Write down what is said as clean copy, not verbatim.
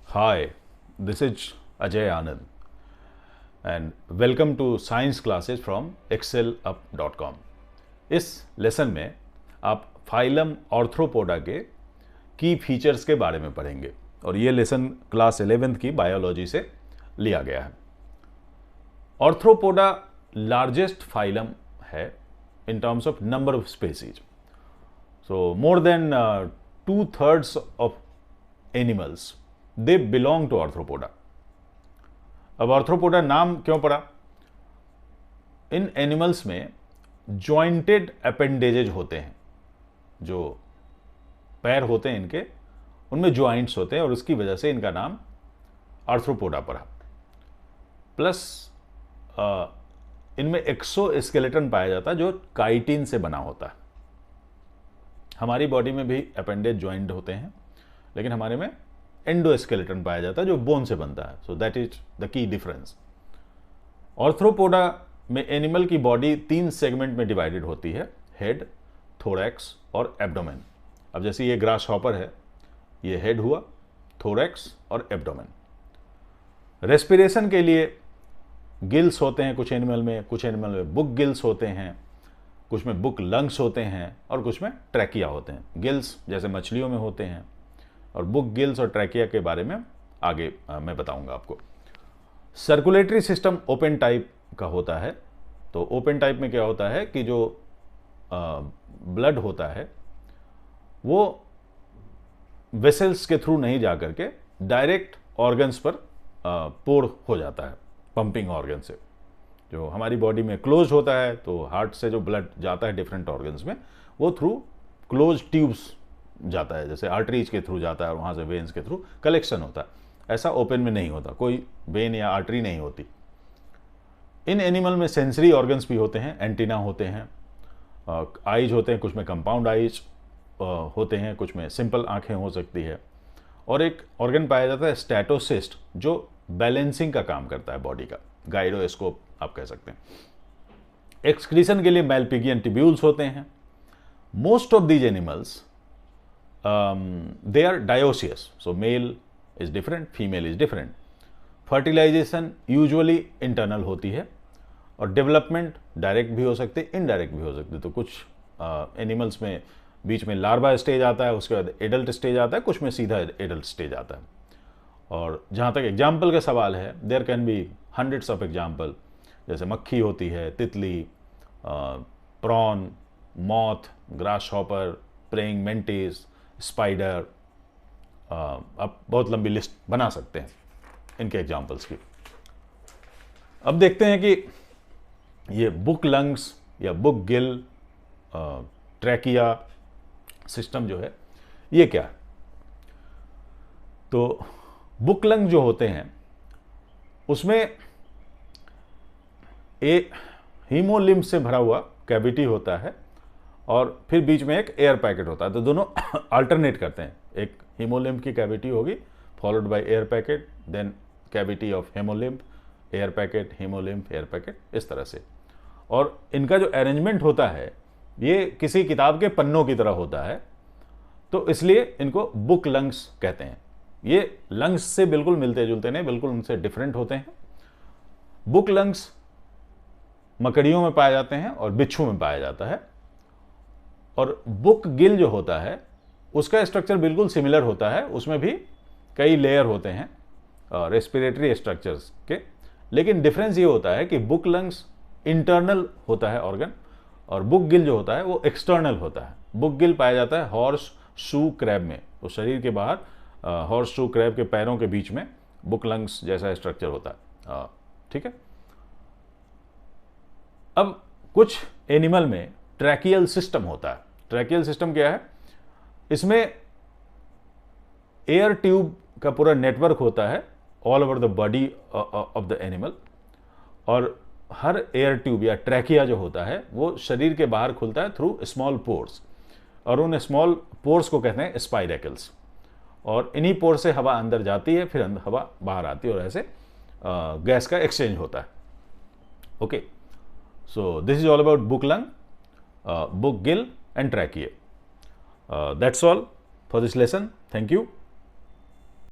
Hi, this is Ajay Anand and welcome to science classes from excelup.com. इस lesson में आप phylum Arthropoda के की फीचर्स के बारे में पढ़ेंगे और ये लेसन क्लास 11th की बायोलॉजी से लिया गया है। ऑर्थ्रोपोडा लार्जेस्ट फाइलम है in terms of number of species. So more than 2/3 of animals they belong to Arthropoda. अब ऑर्थ्रोपोडा नाम क्यों पड़ा? इन एनिमल्स में जॉइंटेड अपेंडेजेज होते हैं, जो पैर होते हैं इनके, उनमें जॉइंट्स होते हैं और उसकी वजह से इनका नाम आर्थ्रोपोडा पड़ा। प्लस इनमें एक्सोस्केलेटन पाया जाता है जो काइटिन से बना होता है। हमारी बॉडी में भी अपेंडेज जॉइंट होते हैं, लेकिन हमारे में एंडोस्केलेटन पाया जाता है जो बोन से बनता है। So that is the key difference. Arthropoda में एनिमल की बॉडी 3 सेगमेंट में डिवाइडेड होती है, हेड, थोरैक्स और एब्डोमेन। अब जैसे ये ग्रास हॉपर है, ये हेड हुआ, थोरैक्स और एब्डोमेन। रेस्पिरेशन के लिए गिल्स होते हैं कुछ एनिमल में, कुछ एनिमल में बुक गिल्स होते हैं, कुछ में बुक लंग्स होते हैं और कुछ में ट्रैकिया होते हैं। गिल्स जैसे मछलियों में होते हैं और बुक गिल्स और ट्रैकिया के बारे में आगे मैं बताऊंगा आपको। सर्कुलेटरी सिस्टम ओपन टाइप का होता है। तो ओपन टाइप में क्या होता है कि जो ब्लड होता है वो वेसल्स के थ्रू नहीं जा करके डायरेक्ट ऑर्गन्स पर पोर हो जाता है, पंपिंग ऑर्गन से। जो हमारी बॉडी में क्लोज होता है, तो हार्ट से जो ब्लड जाता है डिफरेंट ऑर्गन्स में, वो थ्रू क्लोज ट्यूब्स जाता है, जैसे आर्टरीज के थ्रू जाता है और वहाँ से वेन्स के थ्रू कलेक्शन होता है। ऐसा ओपन में नहीं होता, कोई वेन या आर्टरी नहीं होती। इन एनिमल में सेंसरी ऑर्गन्स भी होते हैं, एंटीना होते हैं, आइज होते हैं, कुछ में कंपाउंड आइज होते हैं, कुछ में सिंपल आंखें हो सकती है। और एक ऑर्गन पाया जाता है स्टैटोसिस्ट, जो बैलेंसिंग का काम करता है बॉडी का, गाइरोस्कोप आप कह सकते हैं। एक्सक्रीशन के लिए मैलपिगियन ट्यूब्यूल्स होते हैं। Most of these animals they are dioecious, so male is different, female is different. Fertilisation usually internal होती है और डेवलपमेंट डायरेक्ट भी हो सकती है, इनडायरेक्ट भी हो सकती है। तो कुछ एनिमल्स में बीच में लार्वा स्टेज आता है, उसके बाद एडल्ट स्टेज आता है, कुछ में सीधा एडल्ट स्टेज आता है। और जहाँ तक एग्जाम्पल का सवाल है, there can be hundreds of example, जैसे मक्खी होती है, तितली, prawn, moth, grasshopper, praying mantis, spider. आप बहुत लंबी लिस्ट बना सकते हैं इनके एग्जाम्पल्स की। अब देखते हैं कि ये बुक लंग्स या बुक गिल ट्रैकिया सिस्टम जो है ये क्या है। तो बुक लंग जो होते हैं उसमें एक हीमोलिम्फ से भरा हुआ कैविटी होता है और फिर बीच में एक एयर पैकेट होता है। तो दोनों अल्टरनेट करते हैं, एक हीमोलिम्फ की कैविटी होगी followed by air packet, then cavity of haemolymph, air packet, haemolymph, air packet, इस तरह से। और इनका जो अरेंजमेंट होता है ये किसी किताब के पन्नों की तरह होता है, तो इसलिए इनको बुक लंग्स कहते हैं। ये लंग्स से बिल्कुल मिलते जुलते नहीं, बिल्कुल उनसे डिफरेंट होते हैं। बुक लंग्स मकड़ियों में पाए जाते हैं और बिच्छू में पाया जाता है। और बुक गिल जो होता है उसका स्ट्रक्चर बिल्कुल सिमिलर होता है, उसमें भी कई लेयर होते हैं रेस्पिरेटरी स्ट्रक्चर्स के। लेकिन डिफरेंस ये होता है कि बुक लंग्स इंटरनल होता है ऑर्गन और बुक गिल जो होता है वो एक्सटर्नल होता है। बुक गिल पाया जाता है हॉर्स शू क्रैब में, तो शरीर के बाहर हॉर्स शू क्रैब के पैरों के बीच में बुक लंग्स जैसा स्ट्रक्चर होता है। ठीक है। अब कुछ एनिमल में ट्रैकियल सिस्टम होता है। ट्रैकियल सिस्टम क्या है? इसमें एयर ट्यूब का पूरा नेटवर्क होता है all over the body of the animal, और हर एयर ट्यूब या ट्रैकिया जो होता है वो शरीर के बाहर खुलता है थ्रू स्मॉल पोर्स, और उन स्मॉल पोर्स को कहते हैं स्पाइरेकल्स। और इन्हीं पोर से हवा अंदर जाती है, फिर हवा बाहर आती है और ऐसे गैस का एक्सचेंज होता है। Okay, so this is all about book lung, book gill and trachea. That's all for this lesson. Thank you.